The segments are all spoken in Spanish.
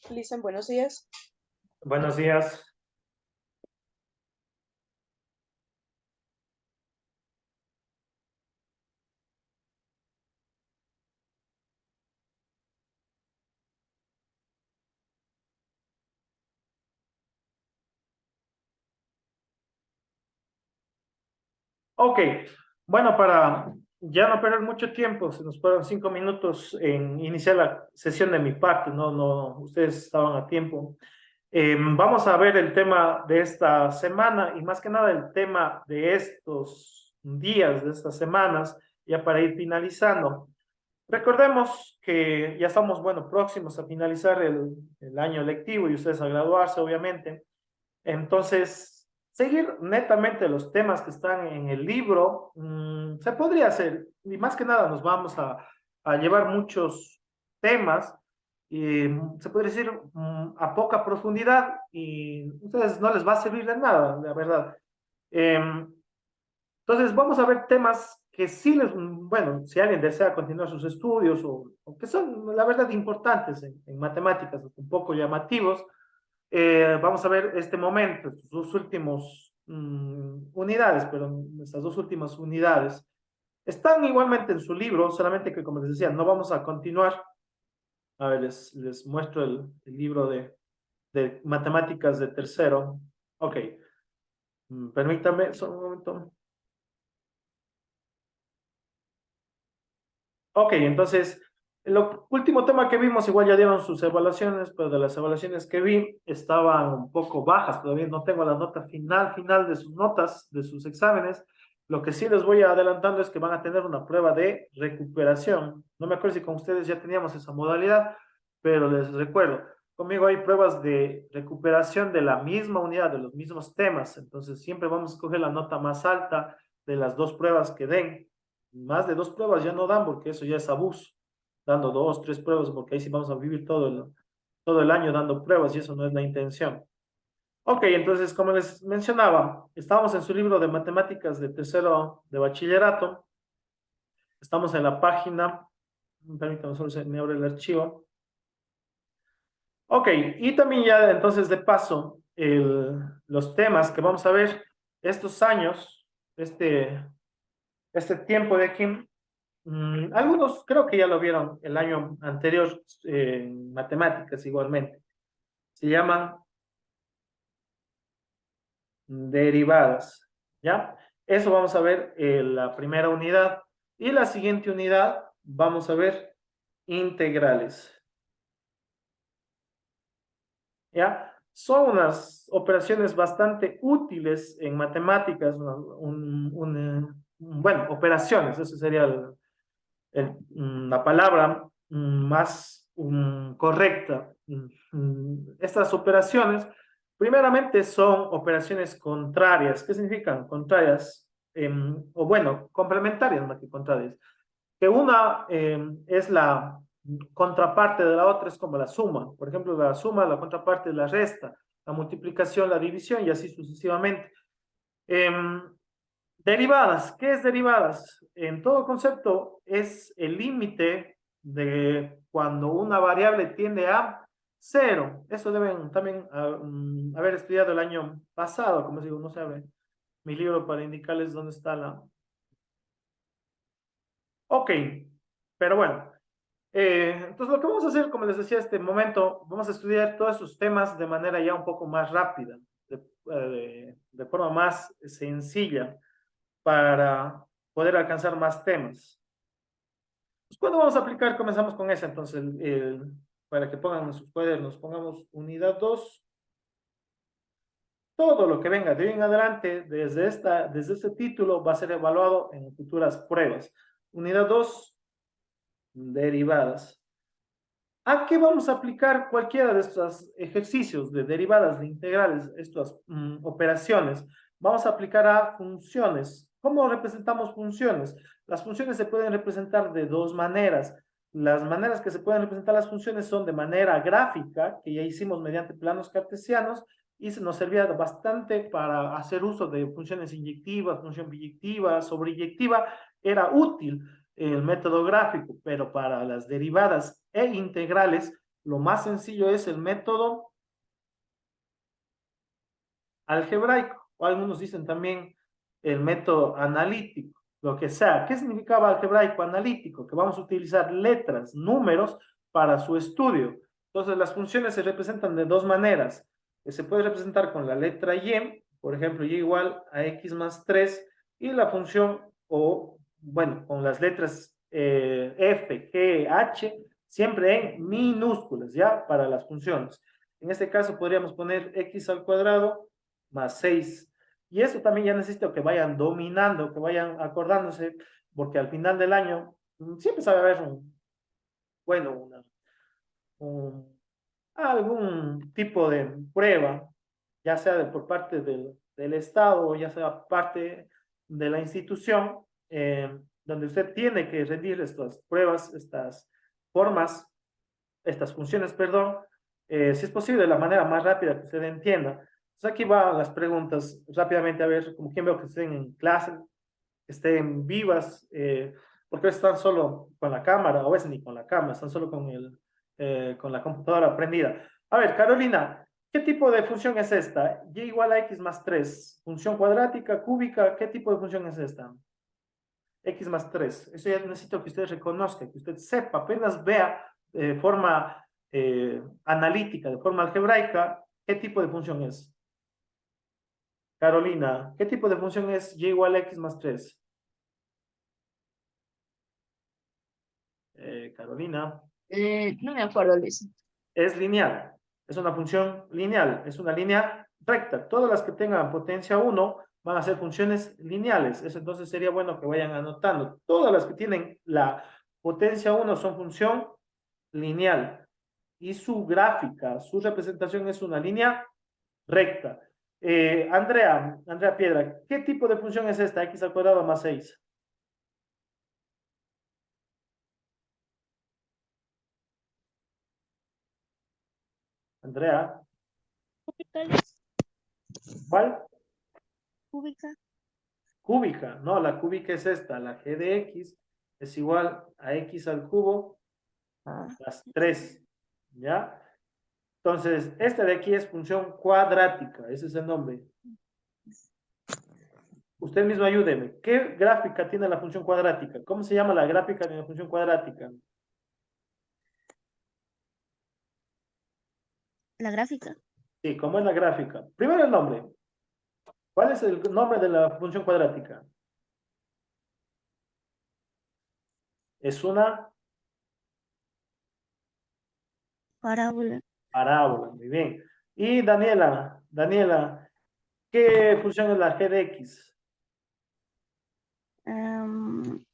Listen, buenos días. Buenos días. Ok, bueno, para ya no perder mucho tiempo, se nos fueron 5 minutos en iniciar la sesión de mi parte, no, ustedes estaban a tiempo. Vamos a ver el tema de esta semana y más que nada el tema de estos días, de estas semanas, ya para ir finalizando. Recordemos que ya estamos, bueno, próximos a finalizar el año lectivo y ustedes a graduarse, obviamente. Entonces, seguir netamente los temas que están en el libro, se podría hacer, y más que nada nos vamos a llevar muchos temas, y se podría decir a poca profundidad, y a ustedes no les va a servir de nada, la verdad. Em, entonces, vamos a ver temas que sí les, bueno, si alguien desea continuar sus estudios o que son, la verdad, importantes en matemáticas, un poco llamativos. Vamos a ver este momento, estos dos últimos unidades, pero estas dos últimas unidades están igualmente en su libro, solamente que, como les decía, no vamos a continuar. A ver, les muestro el libro de matemáticas de tercero. Ok, permítame solo un momento. Ok, entonces, el último tema que vimos, igual ya dieron sus evaluaciones, pero de las evaluaciones que vi estaban un poco bajas, todavía no tengo la nota final de sus notas, de sus exámenes. Lo que sí les voy adelantando es que van a tener una prueba de recuperación. No me acuerdo si con ustedes ya teníamos esa modalidad, pero les recuerdo, conmigo hay pruebas de recuperación de la misma unidad, de los mismos temas, entonces siempre vamos a escoger la nota más alta de las dos pruebas que den. Más de dos pruebas ya no dan porque eso ya es abuso, dando dos, tres pruebas, porque ahí sí vamos a vivir todo el año dando pruebas y eso no es la intención. Ok, entonces, como les mencionaba, estamos en su libro de matemáticas de tercero de bachillerato, estamos en la página, permítanme, solo se me abre el archivo. Ok, y también ya entonces de paso, los temas que vamos a ver estos años, este tiempo de aquí. Algunos creo que ya lo vieron el año anterior en matemáticas igualmente. Se llaman derivadas, ¿ya? Eso vamos a ver en la primera unidad. Y la siguiente unidad vamos a ver integrales, ¿ya? Son unas operaciones bastante útiles en matemáticas, bueno, operaciones, eso sería la palabra más correcta. Estas operaciones, primeramente, son operaciones contrarias. ¿Qué significan? Contrarias, o bueno, complementarias más que contrarias. Que una es la contraparte de la otra, es como la suma. Por ejemplo, la suma, la contraparte es la resta, la multiplicación, la división y así sucesivamente. Em, Derivadas, ¿qué es derivadas? En todo concepto es el límite de cuando una variable tiende a cero. Eso deben también haber estudiado el año pasado, como digo, no sabe mi libro para indicarles dónde está la... Ok, pero bueno. Entonces lo que vamos a hacer, como les decía, este momento, vamos a estudiar todos esos temas de manera ya un poco más rápida, de forma más sencilla para poder alcanzar más temas. Pues, ¿cuándo vamos a aplicar? Comenzamos con esa, entonces, para que pongan en sus cuadernos, pongamos unidad 2. Todo lo que venga de hoy en adelante, desde este título, va a ser evaluado en futuras pruebas. Unidad 2, derivadas. ¿A qué vamos a aplicar cualquiera de estos ejercicios de derivadas, de integrales, estas operaciones? Vamos a aplicar a funciones. ¿Cómo representamos funciones? Las funciones se pueden representar de dos maneras. Las maneras que se pueden representar las funciones son de manera gráfica, que ya hicimos mediante planos cartesianos, y se nos servía bastante para hacer uso de funciones inyectivas, función biyectiva, sobreyectiva, era útil el método gráfico, pero para las derivadas e integrales lo más sencillo es el método algebraico, o algunos dicen también el método analítico, lo que sea. ¿Qué significaba algebraico analítico? Que vamos a utilizar letras, números para su estudio. Entonces, las funciones se representan de dos maneras. Se puede representar con la letra y, por ejemplo, y igual a x más 3, y la función, o bueno, con las letras f, g, h, siempre en minúsculas, ¿ya? Para las funciones. En este caso podríamos poner x al cuadrado más 6. Y eso también ya necesito que vayan dominando, que vayan acordándose, porque al final del año siempre sabe haber bueno, algún tipo de prueba, ya sea por parte del Estado o ya sea parte de la institución, donde usted tiene que rendir estas pruebas, estas formas, estas funciones, perdón, si es posible, de la manera más rápida que usted entienda. Entonces aquí van las preguntas rápidamente, a ver, como quien veo que estén en clase, que estén vivas, porque están solo con la cámara, o a veces ni con la cámara, están solo con la computadora prendida. A ver, Carolina, ¿qué tipo de función es esta? Y igual a x más 3, función cuadrática, cúbica, ¿qué tipo de función es esta? X más 3. Eso ya necesito que usted reconozca, que usted sepa, apenas vea de forma analítica, de forma algebraica, qué tipo de función es. Carolina, ¿qué tipo de función es y igual a x más 3? Carolina, No me acuerdo, Luis. es lineal, es una función lineal, es una línea recta. Todas las que tengan potencia 1 van a ser funciones lineales. Eso entonces sería bueno que vayan anotando. Todas las que tienen la potencia 1 son función lineal y su gráfica, su representación es una línea recta. Andrea Piedra, ¿qué tipo de función es esta? X al cuadrado más 6. Andrea, Cúbica, Luis. ¿cuál? Cúbica. Cúbica, no, la cúbica es esta, la g de x es igual a x al cubo Ah, más 3, ¿ya? Entonces, esta de aquí es función cuadrática, ese es el nombre. Usted mismo ayúdeme. ¿Qué gráfica tiene la función cuadrática? ¿Cómo se llama la gráfica de la función cuadrática? la gráfica. Sí, ¿cómo es la gráfica? Primero el nombre. ¿Cuál es el nombre de la función cuadrática? Es una Parábola. parábola, muy bien. Y Daniela, ¿qué función es la g de x?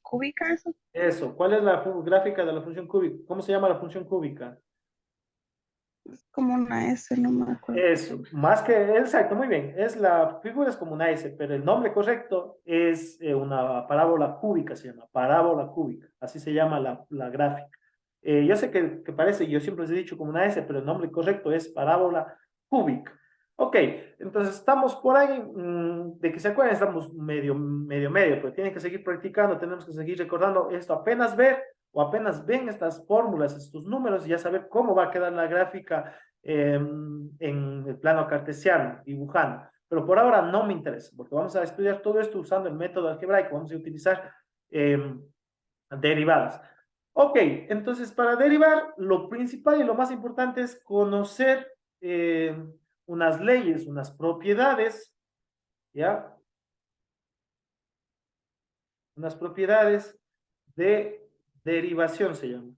Cúbica, eso. Eso, ¿cuál es la gráfica de la función cúbica? ¿Cómo se llama la función cúbica? Como una S, no me acuerdo. Eso, más que, exacto, muy bien. Es la figura es como una S, pero el nombre correcto es una parábola cúbica, se llama parábola cúbica, así se llama la gráfica. Yo sé que parece, yo siempre les he dicho como una S, pero el nombre correcto es parábola cúbica. Ok, entonces estamos por ahí, de que se acuerden, estamos medio, pero tienen que seguir practicando, tenemos que seguir recordando esto, apenas ver o apenas ven estas fórmulas, estos números, y ya saber cómo va a quedar la gráfica en el plano cartesiano, dibujando. Pero por ahora no me interesa, porque vamos a estudiar todo esto usando el método algebraico, vamos a utilizar derivadas. Ok, entonces para derivar, lo principal y lo más importante es conocer unas leyes, unas propiedades, ¿ya? Unas propiedades de derivación se llama.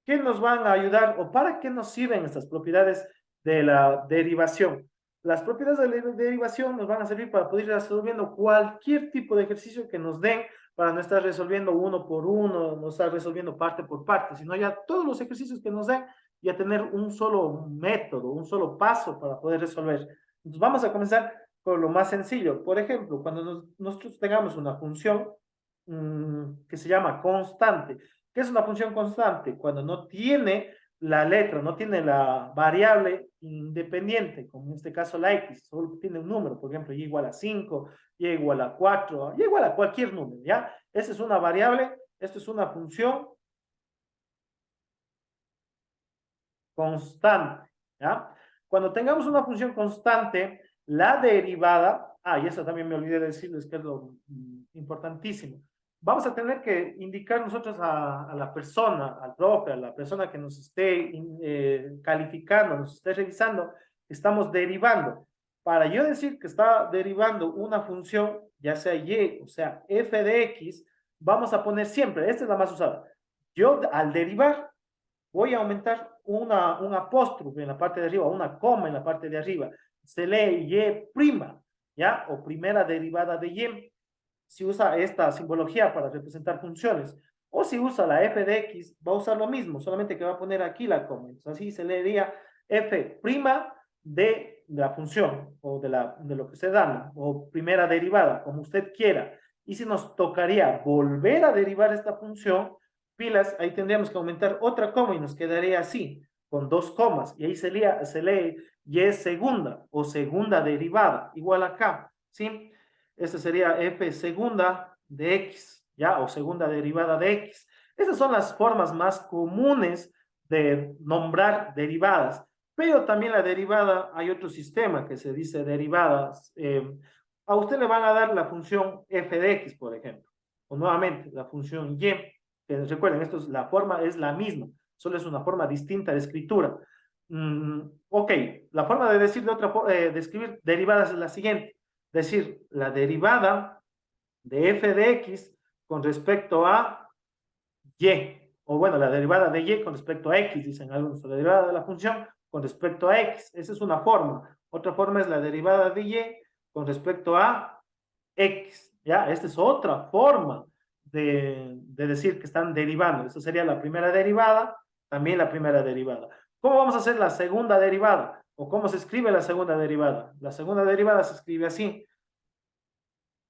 ¿Qué nos van a ayudar o para qué nos sirven estas propiedades de la derivación? Las propiedades de la derivación nos van a servir para poder ir resolviendo cualquier tipo de ejercicio que nos den, para no estar resolviendo uno por uno, no estar resolviendo parte por parte, sino ya todos los ejercicios que nos den, ya tener un solo método, un solo paso para poder resolver. Entonces vamos a comenzar con lo más sencillo. Por ejemplo, cuando nosotros tengamos una función que se llama constante. ¿Qué es una función constante? Cuando no tiene la letra, no tiene la variable independiente, como en este caso la x, solo tiene un número, por ejemplo, y igual a 5, y igual a 4, y igual a cualquier número, ¿ya? Esa es una variable, esto es una función constante, ¿ya? Cuando tengamos una función constante, la derivada, y eso también me olvidé de decirles que es lo importantísimo. Vamos a tener que indicar nosotros a la persona, al profe, a la persona que nos esté calificando, nos esté revisando, que estamos derivando. Para yo decir que está derivando una función, ya sea y o sea f de x, vamos a poner siempre, esta es la más usada. Yo al derivar voy a aumentar un apóstrofe en la parte de arriba, una coma en la parte de arriba. Se lee y prima, ¿ya? O primera derivada de y. Si usa esta simbología para representar funciones. O si usa la f de x, va a usar lo mismo, solamente que va a poner aquí la coma. Entonces así se leería f prima de la función, o de lo que se da, o primera derivada, como usted quiera. Y si nos tocaría volver a derivar esta función, pilas, ahí tendríamos que aumentar otra coma y nos quedaría así, con dos comas. Y ahí se lee y segunda o segunda derivada, igual acá, ¿sí? Esta sería f segunda de x, ¿ya? O segunda derivada de x. Esas son las formas más comunes de nombrar derivadas. Pero también la derivada, hay otro sistema que se dice derivadas. A usted le van a dar la función f de x, por ejemplo. O nuevamente, la función y. Que recuerden, la forma es la misma, solo es una forma distinta de escritura. Ok, la forma de decir de escribir derivadas es la siguiente. Decir, la derivada de f de x con respecto a y. O bueno, la derivada de y con respecto a x, dicen algunos. La derivada de la función con respecto a x. Esa es una forma. Otra forma es la derivada de y con respecto a x. ¿Ya? Esta es otra forma de decir que están derivando. Esta sería la primera derivada, también la primera derivada. ¿Cómo vamos a hacer la segunda derivada? ¿O cómo se escribe la segunda derivada? La segunda derivada se escribe así.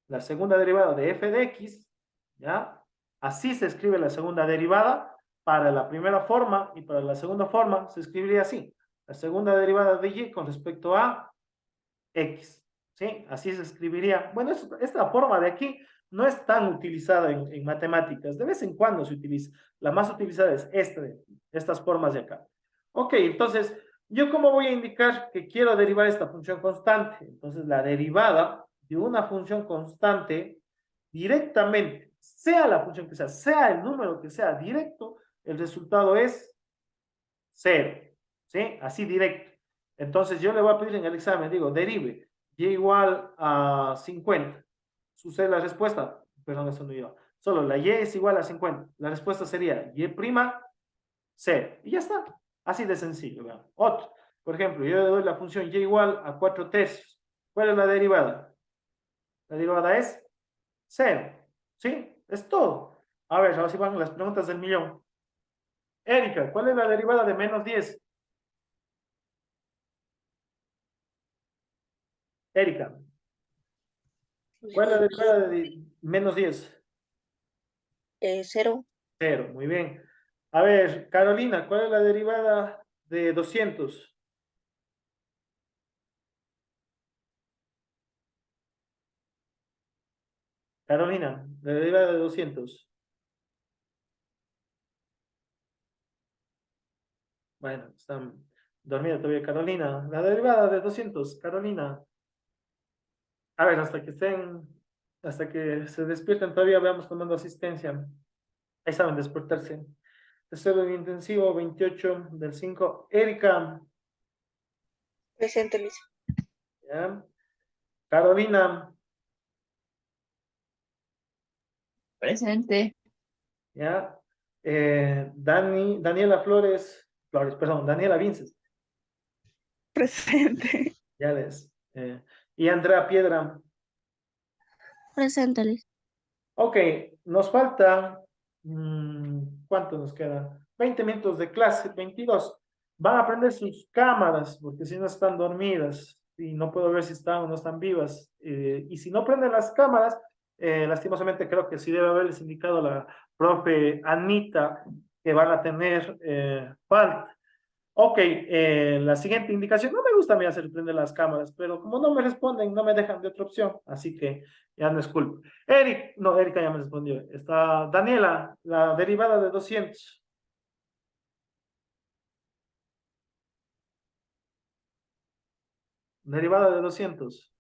La segunda derivada de f de x, ¿ya? Así se escribe la segunda derivada para la primera forma y para la segunda forma se escribiría así. La segunda derivada de y con respecto a x. ¿Sí? Así se escribiría. Bueno, esta forma de aquí no es tan utilizada en matemáticas. De vez en cuando se utiliza. La más utilizada es estas formas de acá. Ok, entonces, ¿yo cómo voy a indicar que quiero derivar esta función constante? Entonces, la derivada de una función constante directamente, sea la función que sea el número que sea directo, el resultado es cero. ¿Sí? Así directo. Entonces yo le voy a pedir en el examen, digo, derive y igual a 50. Sucede la respuesta, perdón, eso no iba. Solo la y es igual a 50. La respuesta sería y prima, cero. Y ya está. Así de sencillo. Vean. Otro. Por ejemplo, yo le doy la función y igual a 4 tercios. ¿Cuál es la derivada? La derivada es cero. ¿Sí? Es todo. A ver, ahora sí van las preguntas del millón. Erika, ¿cuál es la derivada de menos 10? Erika, ¿cuál es la Menos derivada 10, de menos 10? 0, Cero, muy bien. A ver, Carolina, ¿cuál es la derivada de 200? Carolina, la derivada de 200. Bueno, están dormida todavía Carolina. La derivada de 200, Carolina. A ver, hasta que se despierten todavía, veamos tomando asistencia. Ahí saben despertarse. Tercero de intensivo, 28 del 5. Erika, presente, Luis. ¿ya? Carolina, Presente. ¿ya? Daniela perdón, Daniela Vinces, Presente. ya ves. Y Andrea Piedra. Presente, Luis. Ok, nos falta, ¿cuánto nos queda? 20 minutos de clase, 22. Van a prender sus cámaras, porque si no están dormidas y no puedo ver si están o no están vivas. Y si no prenden las cámaras, lastimosamente creo que sí debe haberles indicado la profe Anita que van a tener falta. Ok, la siguiente indicación, no me gusta a mí hacer prender las cámaras, pero como no me responden, no me dejan de otra opción, así que ya no es culpa. Erika ya me respondió. Está Daniela, la derivada de 200. Derivada de 200.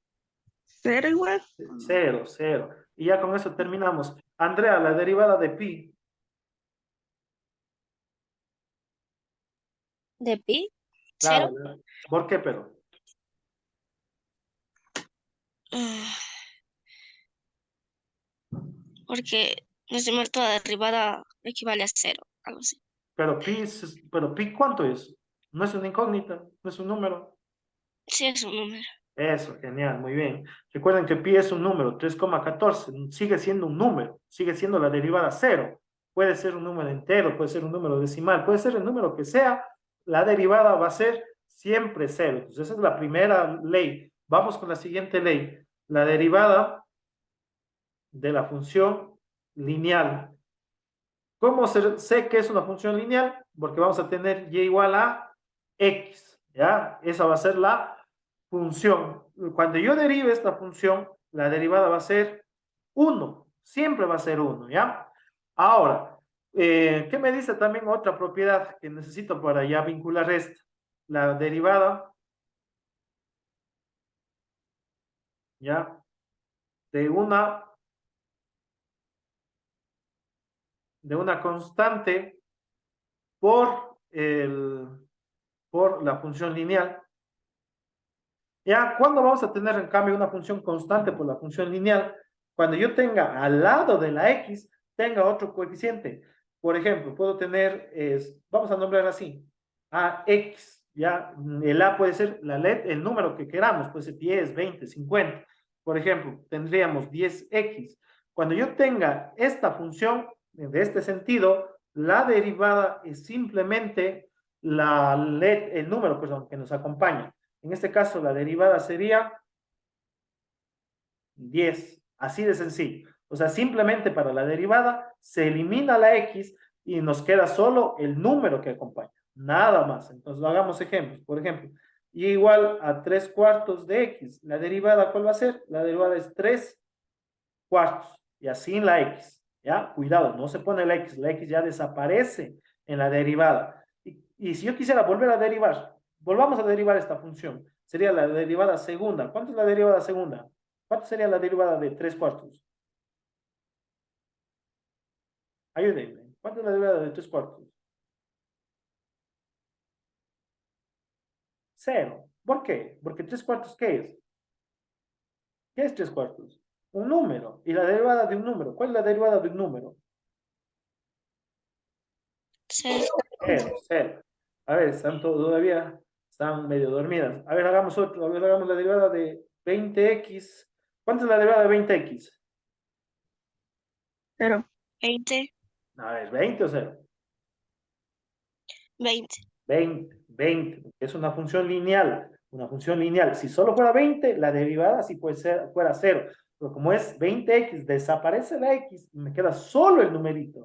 0 igual. 0, 0. Y ya con eso terminamos. Andrea, la derivada de pi. ¿De pi? Claro, ¿Cero? ¿verdad? ¿Por qué, pero? Ah, porque no sé, toda derivada equivale a cero, algo así. Pero pi, ¿cuánto es? No es una incógnita, no es un número. Sí, es un número. Eso, genial, muy bien. Recuerden que pi es un número, 3,14, sigue siendo un número, sigue siendo la derivada cero. Puede ser un número entero, puede ser un número decimal, puede ser el número que sea, la derivada va a ser siempre cero. Entonces, esa es la primera ley. Vamos con la siguiente ley. La derivada de la función lineal. ¿Cómo sé que es una función lineal? Porque vamos a tener y igual a x, ¿ya? Esa va a ser la función. Cuando yo derive esta función, la derivada va a ser 1, siempre va a ser 1, ¿ya? Ahora, ¿qué me dice también otra propiedad que necesito para ya vincular esta? La derivada, ¿ya? De una constante por la función lineal. Ya, ¿cuándo vamos a tener en cambio una función constante por la función lineal? Cuando yo tenga al lado de la x, tenga otro coeficiente. Por ejemplo, puedo tener, vamos a nombrar así, ax, ya, el a puede ser el número que queramos, puede ser 10, 20, 50. Por ejemplo, tendríamos 10x. Cuando yo tenga esta función, de este sentido, la derivada es simplemente el número, perdón, que nos acompaña. En este caso, la derivada sería 10, así de sencillo. O sea, simplemente para la derivada se elimina la x y nos queda solo el número que acompaña, nada más. Entonces, hagamos ejemplos. Por ejemplo, y igual a 3 cuartos de x. La derivada, ¿cuál va a ser? La derivada es 3 cuartos y así en la x. ¿Ya? Cuidado, no se pone la x ya desaparece en la derivada. Y si yo quisiera volver a derivar, volvamos a derivar esta función. Sería la derivada segunda. ¿Cuánto es la derivada segunda? ¿Cuánto sería la derivada de 3 cuartos? Ayúdenme. ¿Cuánto es la derivada de 3 cuartos? 0. ¿Por qué? Porque 3 cuartos, ¿qué es? ¿Qué es 3 cuartos? Un número. ¿Y la derivada de un número? ¿Cuál es la derivada de un número? Cero. 0, 0. A ver, están todavía, están medio dormidas. A ver, hagamos otro. A ver, hagamos la derivada de 20x. ¿Cuánto es la derivada de 20x? 0. 20, A ver, 20 o 0. 20. 20, 20. Es una función lineal. Una función lineal. Si solo fuera 20, la derivada sí puede ser, fuera 0. Pero como es 20x, desaparece la x y me queda solo el numerito.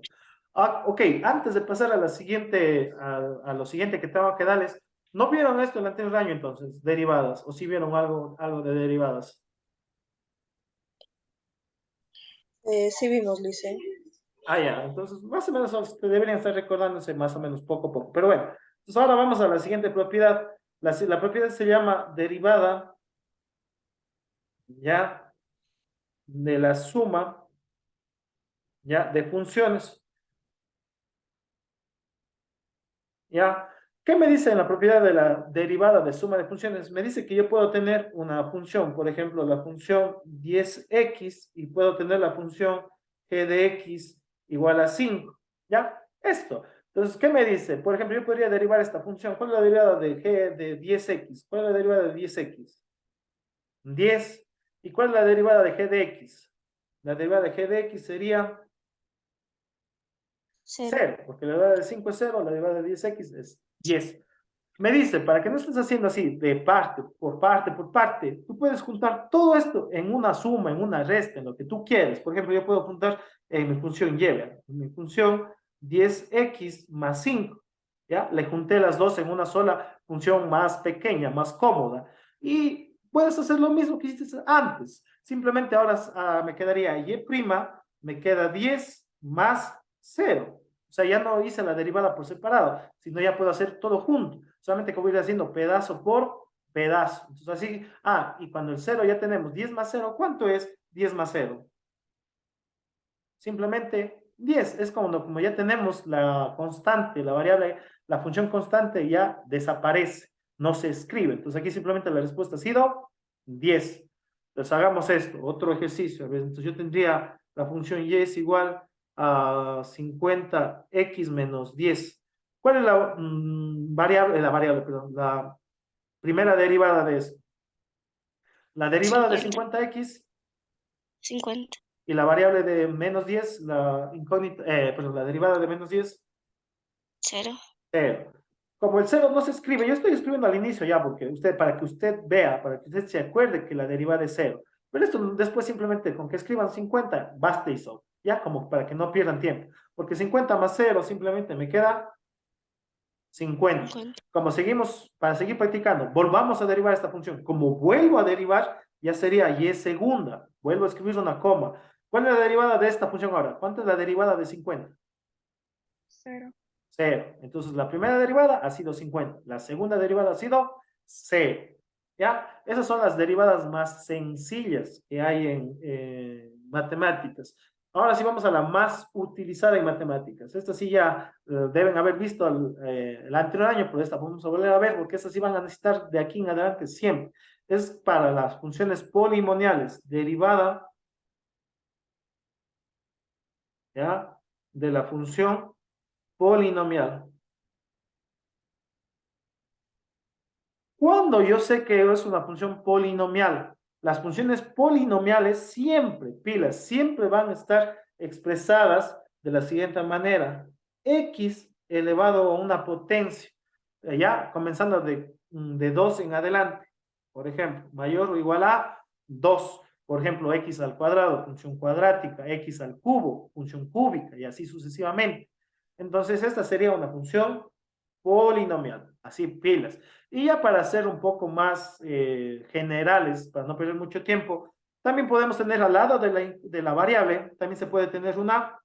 Ok, antes de pasar a la siguiente, a lo siguiente que tengo que darles, ¿no vieron esto el anterior año entonces? Derivadas, o sí vieron algo de derivadas. Sí vimos, Lice. Ya, entonces más o menos deberían estar recordándose más o menos poco a poco. Pero bueno, entonces ahora vamos a la siguiente propiedad. La propiedad se llama derivada, ya, de la suma, ya, de funciones. ¿Ya? ¿Qué me dice en la propiedad de la derivada de suma de funciones? Me dice que yo puedo tener una función, por ejemplo, la función 10x y puedo tener la función g de x igual a 5. ¿Ya? Esto. Entonces, ¿qué me dice? Por ejemplo, yo podría derivar esta función. ¿Cuál es la derivada de g de 10x? ¿Cuál es la derivada de 10x? 10. ¿Y cuál es la derivada de g de x? La derivada de g de x sería Cero. 0, porque la derivada de 5 es 0, la derivada de 10x es 10. Me dice, para que no estés haciendo así de parte, por parte, por parte, tú puedes juntar todo esto en una suma, en una resta, en lo que tú quieres. Por ejemplo, yo puedo juntar en mi función y, en mi función 10x más 5. ¿Ya? Le junté las dos en una sola función más pequeña, más cómoda. Y puedes hacer lo mismo que hiciste antes. Simplemente ahora me quedaría y', me queda 10 más 0. O sea, ya no hice la derivada por separado, sino ya puedo hacer todo junto. Solamente que voy a ir haciendo pedazo por pedazo. Entonces así, y cuando el 0 ya tenemos 10 más 0, ¿cuánto es 10 más 0? Simplemente 10. Es como ya tenemos la constante, la variable, la función constante ya desaparece, no se escribe. Entonces aquí simplemente la respuesta ha sido 10. Entonces hagamos esto, otro ejercicio. A ver, entonces yo tendría la función y es igual a 50x menos 10. ¿Cuál es la variable, perdón, la primera derivada de esto? La derivada de 50. 50x 50. y la variable de menos 10, la incógnita, perdón, la derivada de menos 10, 0. 0. Como el 0 no se escribe, yo estoy escribiendo al inicio ya, porque para que usted vea, para que usted se acuerde que la derivada es 0. Pero esto después simplemente con que escriban 50, basta y sobra, ya como para que no pierdan tiempo. Porque 50 más 0 simplemente me queda 50. 50. Como seguimos, para seguir practicando, volvamos a derivar esta función. Como vuelvo a derivar, ya sería y segunda. Vuelvo a escribir una coma. ¿Cuál es la derivada de esta función ahora? ¿Cuánto es la derivada de 50? 0. 0. Entonces, la primera derivada ha sido 50. La segunda derivada ha sido 0. ¿Ya? Esas son las derivadas más sencillas que hay en matemáticas. Ahora sí vamos a la más utilizada en matemáticas. Esta sí ya deben haber visto el anterior año, pero esta vamos a volver a ver porque estas sí van a necesitar de aquí en adelante siempre. Es para las funciones polinomiales, derivada, ¿ya? De la función polinomial. Cuando yo sé que es una función polinomial, las funciones polinomiales siempre, pilas, siempre van a estar expresadas de la siguiente manera. X elevado a una potencia, ya comenzando de 2 en adelante, por ejemplo, mayor o igual a 2. Por ejemplo, x al cuadrado, función cuadrática, x al cubo, función cúbica, y así sucesivamente. Entonces, esta sería una función polinomial, así pilas. Y ya para ser un poco más generales, para no perder mucho tiempo, también podemos tener al lado de la variable, también se puede tener una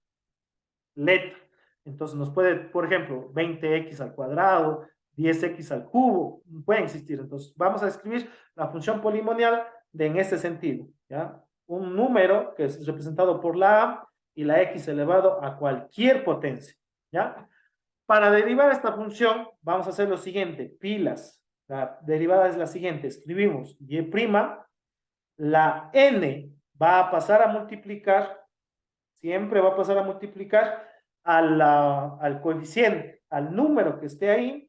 letra. Entonces nos puede, por ejemplo, 20x al cuadrado, 10x al cubo, pueden existir. Entonces vamos a escribir la función polinomial en este sentido, ¿ya? Un número que es representado por la a y la x elevado a cualquier potencia, ¿ya? Para derivar esta función, vamos a hacer lo siguiente, pilas. La derivada es la siguiente, escribimos y', la n va a pasar a multiplicar, siempre va a pasar a multiplicar al coeficiente, al número que esté ahí,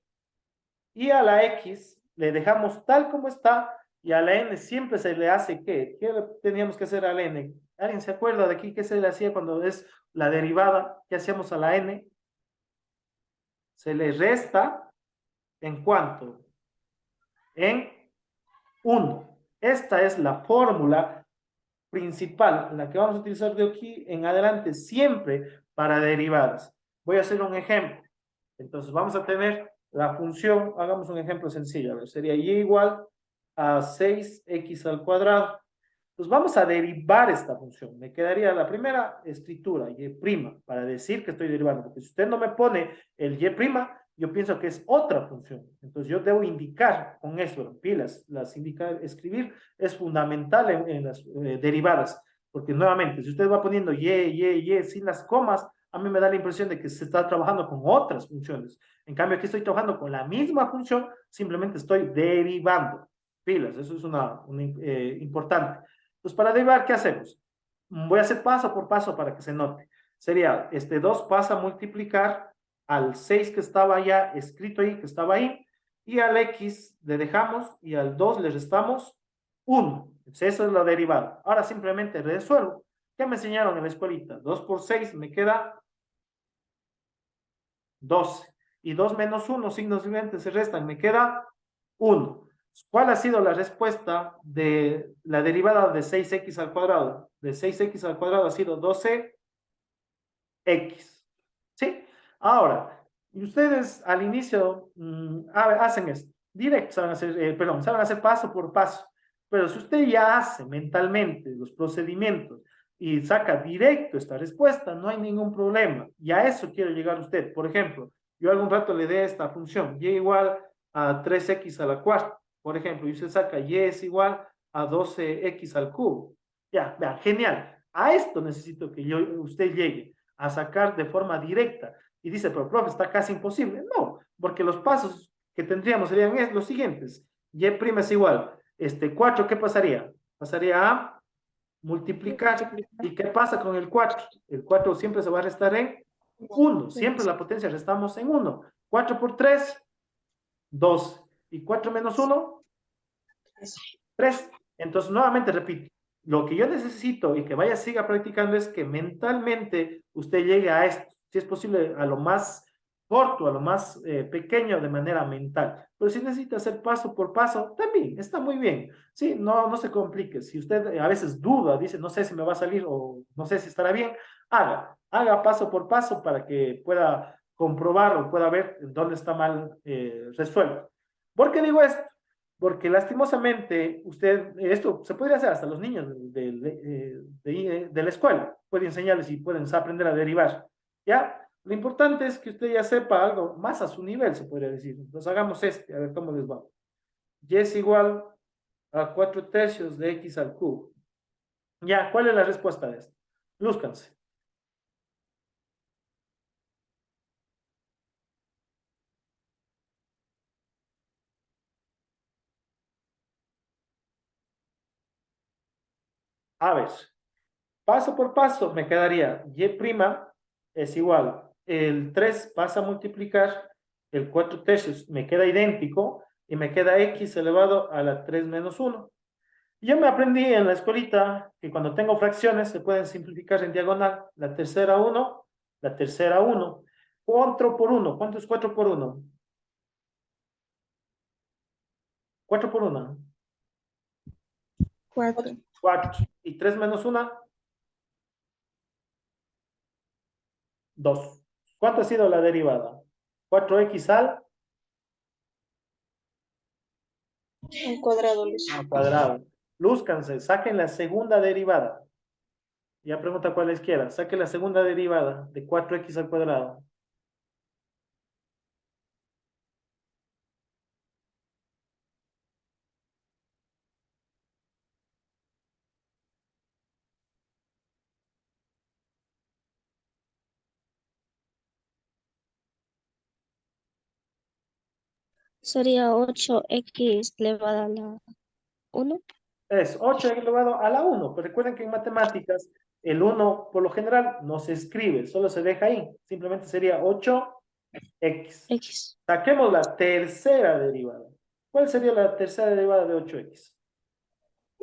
y a la x le dejamos tal como está, y a la n siempre se le hace ¿qué? ¿Qué teníamos que hacer a la n? ¿Alguien se acuerda de aquí qué se le hacía cuando es la derivada? ¿Qué hacíamos a la n? Se le resta ¿en cuánto? En 1. Esta es la fórmula principal, la que vamos a utilizar de aquí en adelante siempre para derivadas. Voy a hacer un ejemplo. Entonces vamos a tener la función, hagamos un ejemplo sencillo, a ver, sería y igual a 6x al cuadrado. Entonces vamos a derivar esta función. Me quedaría la primera escritura, y' para decir que estoy derivando, porque si usted no me pone el y', yo pienso que es otra función. Entonces yo debo indicar con eso, pilas, escribir es fundamental en las derivadas, porque nuevamente, si usted va poniendo y sin las comas, a mí me da la impresión de que se está trabajando con otras funciones. En cambio, aquí estoy trabajando con la misma función, simplemente estoy derivando. Pilas, eso es importante. Entonces, para derivar, ¿qué hacemos? Voy a hacer paso por paso para que se note. Sería, 2 pasa a multiplicar al 6 que estaba ya escrito ahí, que estaba ahí, y al x le dejamos, y al 2 le restamos 1. Entonces, esa es la derivada. Ahora simplemente resuelvo. ¿Qué me enseñaron en la escuelita? 2 por 6 me queda 12. Y 2 menos 1, signos diferentes se restan, me queda 1. ¿Cuál ha sido la respuesta de la derivada de 6x al cuadrado? De 6x al cuadrado ha sido 12x. ¿Sí? Ahora, ustedes al inicio hacen esto. Directo, saben hacer paso por paso. Pero si usted ya hace mentalmente los procedimientos y saca directo esta respuesta, no hay ningún problema. Y a eso quiero llegar usted. Por ejemplo, yo algún rato le dé esta función, y igual a 3x a la cuarta. por ejemplo, y usted saca y es igual a 12x al cubo. Ya, vean, genial. A esto necesito que usted llegue a sacar de forma directa. Y dice, pero profe, está casi imposible. No, porque los pasos que tendríamos serían los siguientes. Y' es igual. 4, ¿qué pasaría? Pasaría a multiplicar. ¿Y qué pasa con el 4? El 4 siempre se va a restar en 1. Siempre la potencia restamos en 1. 4 por 3, 2. ¿Y 4 menos 1? 3. Entonces, nuevamente repito, lo que yo necesito y que vaya, siga practicando es que mentalmente usted llegue a esto, si es posible, a lo más corto, a lo más pequeño de manera mental. Pero si necesita hacer paso por paso, también está muy bien. Sí, no se complique. Si usted a veces duda, dice, no sé si me va a salir o no sé si estará bien, haga paso por paso para que pueda comprobar o pueda ver dónde está mal resuelto. ¿Por qué digo esto? Porque lastimosamente esto se podría hacer hasta los niños de la escuela, puede enseñarles y pueden aprender a derivar, ¿ya? Lo importante es que usted ya sepa algo más a su nivel, se podría decir. Entonces hagamos a ver cómo les va. Y es igual a 4/3 de x al cubo. Ya, ¿cuál es la respuesta de esto? Lúzcanse. A ver, paso por paso me quedaría y' es igual, el 3 pasa a multiplicar, el 4/3 me queda idéntico y me queda x elevado a la 3 menos 1. Yo me aprendí en la escuelita que cuando tengo fracciones se pueden simplificar en diagonal, la tercera 1, la tercera 1. 4 por 1, ¿cuánto es 4 por 1? 4 por 1. 4. 4. ¿Y 3 menos 1? 2. ¿Cuánto ha sido la derivada? 4x Al cuadrado, Luis. al cuadrado. Lúzcanse, saquen la segunda derivada. Ya pregunta cuál les quiera. Saquen la segunda derivada de 4x al cuadrado. Sería 8x elevado a la 1. Es 8 elevado a la 1. Pero recuerden que en matemáticas el 1 por lo general no se escribe, solo se deja ahí. Simplemente sería 8x. X. Saquemos la tercera derivada. ¿Cuál sería la tercera derivada de 8x?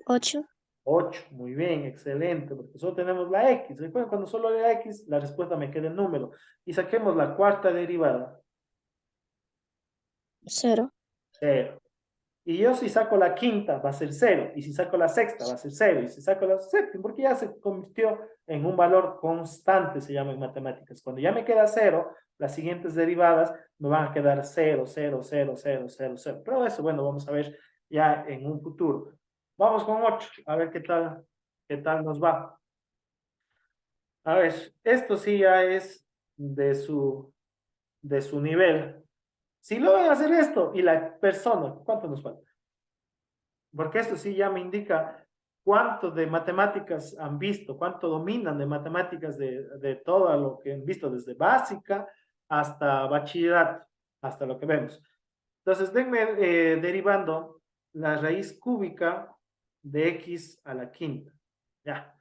8. 8, muy bien, excelente, porque solo tenemos la x. Recuerden, cuando solo hay la x, la respuesta me queda en número. Y saquemos la cuarta derivada. 0. 0. Y yo si saco la quinta va a ser 0, y si saco la sexta va a ser 0, y si saco la séptima, porque ya se convirtió en un valor constante, se llama en matemáticas. Cuando ya me queda 0, las siguientes derivadas me van a quedar 0, 0, 0, 0, 0, 0. Pero eso, bueno, vamos a ver ya en un futuro. Vamos con 8, a ver qué tal nos va. A ver, esto sí ya es de su nivel. Si logran hacer esto y la persona, ¿cuánto nos falta? Porque esto sí ya me indica cuánto de matemáticas han visto, cuánto dominan de matemáticas de todo lo que han visto, desde básica hasta bachillerato, hasta lo que vemos. Entonces, denme derivando la raíz cúbica de x a la quinta. Ya,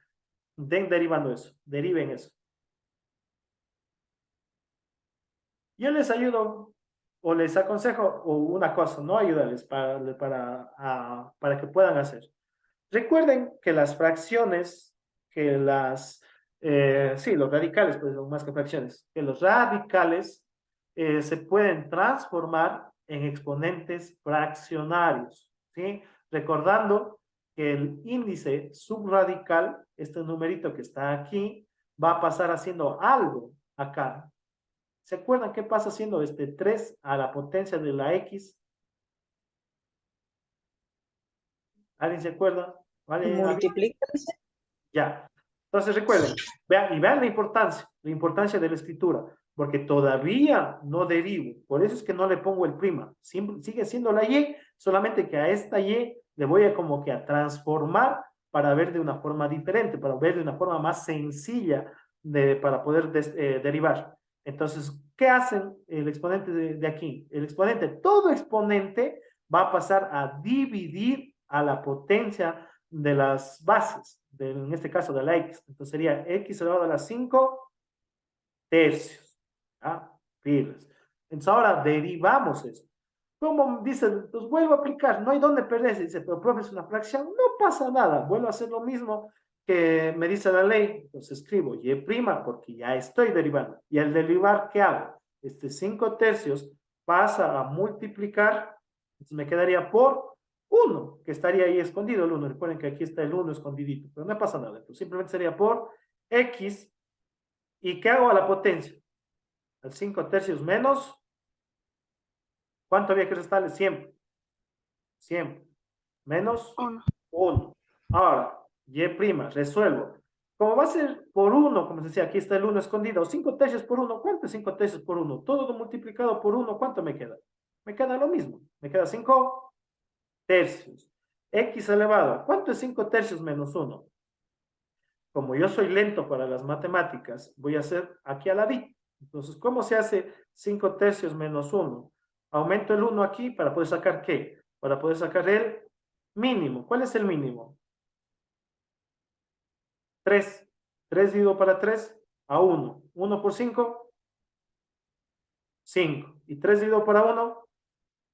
den derivando eso, deriven eso. Yo les ayudo o les aconsejo o una cosa, no ayudarles para que puedan hacer. Recuerden que las fracciones, sí, los radicales, pues son más que fracciones, que los radicales se pueden transformar en exponentes fraccionarios, ¿sí? Recordando que el índice subradical, este numerito que está aquí, va a pasar haciendo algo acá. ¿Se acuerdan qué pasa haciendo 3 a la potencia de la x? ¿Alguien se acuerda? ¿Vale? Multiplíquense. Ya. Entonces recuerden, vean la importancia de la escritura. porque todavía no derivo. Por eso es que no le pongo el prima. Sigue siendo la y, solamente que a esta y le voy a como que a transformar para ver de una forma diferente, para ver de una forma más sencilla para poder derivar. Entonces, ¿qué hacen el exponente de aquí? El exponente, todo exponente va a pasar a dividir a la potencia de las bases, en este caso de la x. Entonces sería x elevado a las 5 tercios. ¿Ah? Pilas. Entonces ahora derivamos esto. Como dice, pues vuelvo a aplicar, no hay dónde perderse. Dice, pero profe, es una fracción, no pasa nada, vuelvo a hacer lo mismo que me dice la ley. Entonces escribo y' porque ya estoy derivando. Y al derivar, ¿qué hago? Este 5 tercios pasa a multiplicar, entonces me quedaría por 1, que estaría ahí escondido el 1. Recuerden que aquí está el 1 escondidito, pero no pasa nada. Entonces simplemente sería por x. ¿Y qué hago a la potencia? Al 5 tercios menos, ¿cuánto había que restarle? Siempre. Siempre. Menos 1. 1. Ahora, y', resuelvo. Como va a ser por 1, como se decía, aquí está el 1 escondido, 5 tercios por 1, ¿cuánto es 5 tercios por 1? Todo multiplicado por 1, ¿cuánto me queda? Me queda lo mismo, me queda 5 tercios. X elevado, ¿cuánto es 5 tercios menos 1? Como yo soy lento para las matemáticas, voy a hacer aquí a la ladito. Entonces, ¿cómo se hace 5 tercios menos 1? Aumento el 1 aquí para poder sacar ¿qué? Para poder sacar el mínimo. ¿Cuál es el mínimo? 3. 3 dividido para 3 a 1. 1 por 5, 5. Y 3 dividido para 1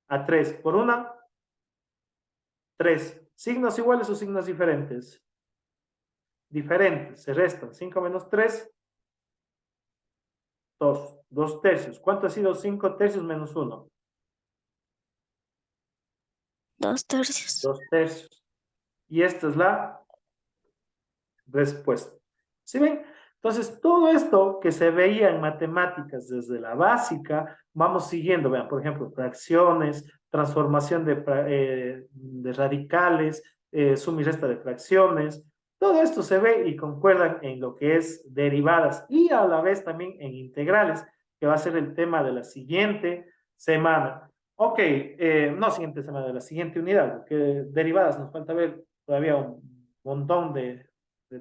a 3. Por 1, 3. ¿Signos iguales o signos diferentes? Diferentes. Se restan. 5 menos 3, 2. 2 tercios. ¿Cuánto ha sido 5 tercios menos 1? 2 tercios. 2 tercios. Y esta es la respuesta. ¿Sí ven? Entonces, todo esto que se veía en matemáticas desde la básica, vamos siguiendo, vean, por ejemplo, fracciones, transformación de radicales, suma y resta de fracciones, todo esto se ve y concuerdan en lo que es derivadas y a la vez también en integrales, que va a ser el tema de la siguiente semana. Ok, no siguiente semana, de la siguiente unidad, porque derivadas nos falta ver todavía un montón de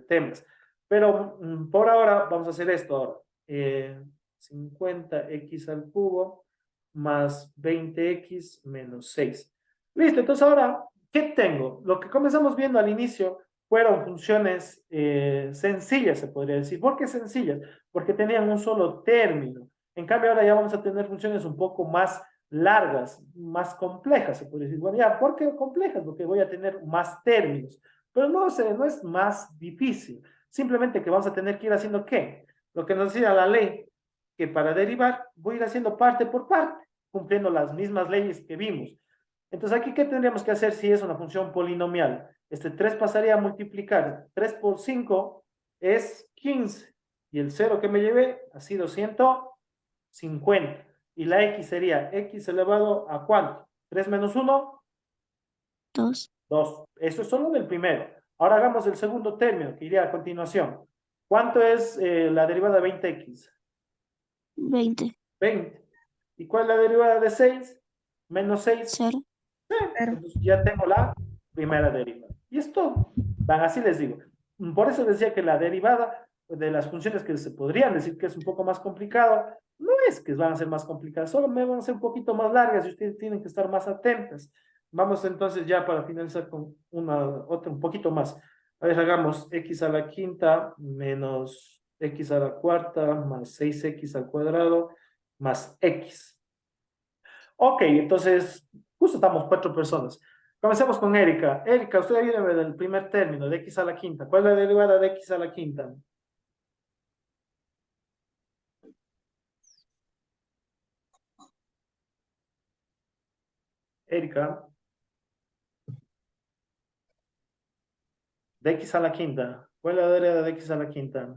temas. Pero por ahora vamos a hacer esto ahora. 50x al cubo más 20x menos 6. Listo, entonces ahora, ¿qué tengo? Lo que comenzamos viendo al inicio fueron funciones sencillas, se podría decir. ¿Por qué sencillas? Porque tenían un solo término. En cambio, ahora ya vamos a tener funciones un poco más largas, más complejas, se podría decir. Bueno, ya, ¿por qué complejas? Porque voy a tener más términos. Pero no, no es más difícil. Simplemente que vamos a tener que ir haciendo ¿qué? Lo que nos decía la ley, que para derivar voy a ir haciendo parte por parte, cumpliendo las mismas leyes que vimos. Entonces, aquí, ¿qué tendríamos que hacer si es una función polinomial? Este 3 pasaría a multiplicar. 3 por 5 es 15. Y el 0 que me llevé ha sido 150. Y la x sería x elevado a ¿cuánto? 3 menos 1, 2. 2. Eso es solo del primero. Ahora hagamos el segundo término, que iría a continuación. ¿Cuánto es la derivada de 20x? 20. 20. ¿Y cuál es la derivada de 6? Menos 6. 0. Entonces ya tengo la primera derivada. Y esto, van, así les digo. Por eso decía que la derivada de las funciones que se podrían decir que es un poco más complicado, no es que van a ser más complicadas, solo me van a ser un poquito más largas y ustedes tienen que estar más atentas. Vamos entonces ya para finalizar con otra un poquito más. A ver, hagamos x a la quinta menos x a la cuarta más 6x al cuadrado más x. Ok, entonces, justo estamos 4 personas. Comencemos con Erika. Erika, usted ayúdeme del primer término, de x a la quinta. ¿Cuál es la derivada de x a la quinta? Erika, de x a la quinta. ¿Cuál es la derivada de x a la quinta?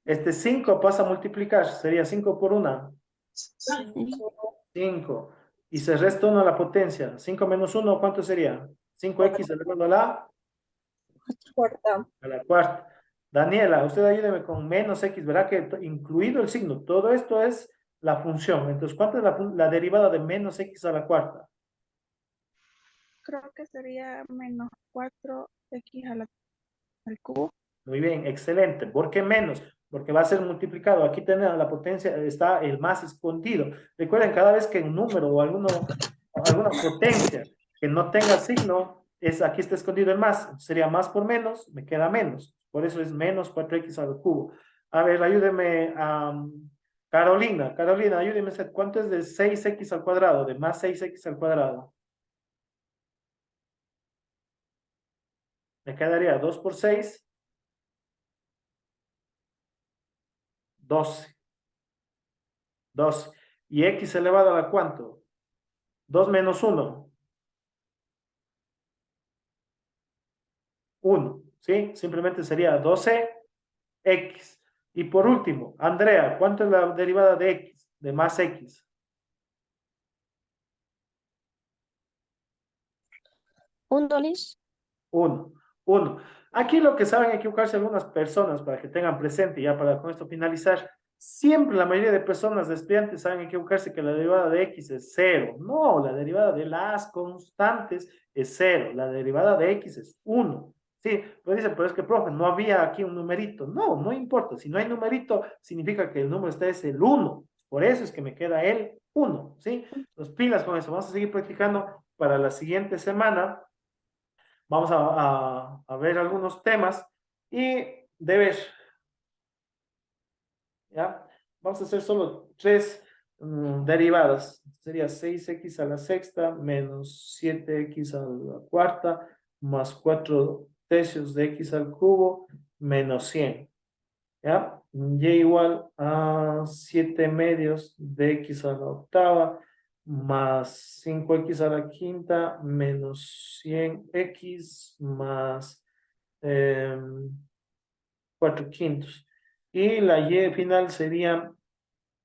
Este 5 pasa a multiplicar, sería 5 por 1. 5. Y se resta 1 a la potencia. 5 menos 1, ¿cuánto sería? 5x elevado a la Cuarta. cuarta. Daniela, usted ayúdeme con menos x, verá que incluido el signo, todo esto es la función. Entonces, ¿cuánto es la derivada de menos x a la cuarta? Creo que sería menos 4x al cubo. Muy bien, excelente. ¿Por qué menos? Porque va a ser multiplicado. Aquí tenemos la potencia, está el más escondido. Recuerden, cada vez que un número o alguna potencia que no tenga signo, aquí está escondido el más. Sería más por menos, me queda menos. Por eso es menos 4x al cubo. A ver, ayúdeme a Carolina. Carolina, ayúdeme. ¿Cuánto es de 6x al cuadrado? De más 6x al cuadrado. Me quedaría 2 por 6, 12. 2. ¿Y x elevado a la cuánto? 2 menos 1. 1. ¿Sí? Simplemente sería 12x. Y por último, Andrea, ¿cuánto es la derivada de x? De más x. 1, Liz. 1. 1. Aquí lo que saben equivocarse algunas personas para que tengan presente, ya para con esto finalizar, siempre la mayoría de personas, de estudiantes, saben equivocarse que la derivada de x es 0. No, la derivada de las constantes es 0. La derivada de x es 1. Sí, pues dicen, pero es que, profe, no había aquí un numerito. No, no importa. Si no hay numerito, significa que el número está es el 1. Por eso es que me queda el 1. ¿Sí? Los pilas con eso. Vamos a seguir practicando para la siguiente semana. Vamos a ver algunos temas y de ver, ¿ya? Vamos a hacer solo 3 derivadas. Sería 6x a la sexta menos 7x a la cuarta más 4 tercios de x al cubo menos 100. ¿Ya? Y igual a 7 medios de x a la octava más 5x a la quinta menos 100x más 4 quintos. Y la y final sería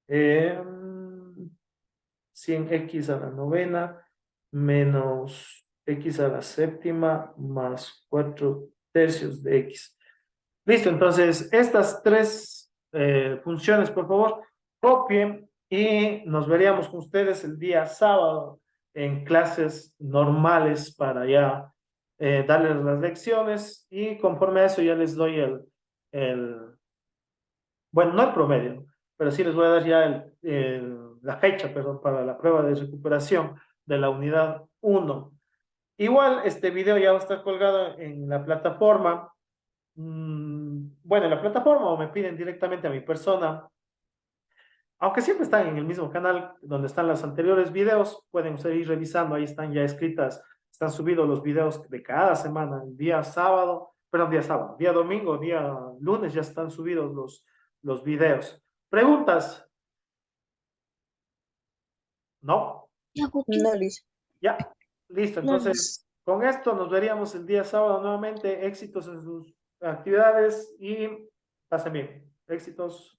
100x a la novena menos x a la séptima más 4 tercios de x. Listo, entonces estas 3 funciones, por favor, copien y nos veríamos con ustedes el día sábado en clases normales para ya darles las lecciones y conforme a eso ya les doy bueno, no el promedio, pero sí les voy a dar ya la fecha, perdón, para la prueba de recuperación de la unidad 1. Igual este video ya va a estar colgado en la plataforma. Bueno, en la plataforma o me piden directamente a mi persona, aunque siempre están en el mismo canal donde están los anteriores videos, pueden ustedes ir revisando, ahí están ya escritas, están subidos los videos de cada semana, el día sábado, perdón, día sábado, día domingo, día lunes ya están subidos los videos. ¿Preguntas? ¿No? Ya, No, Liz. Ya, listo. no, Entonces, Liz. con esto nos veríamos el día sábado nuevamente. Éxitos en sus actividades y pasen bien. Éxitos.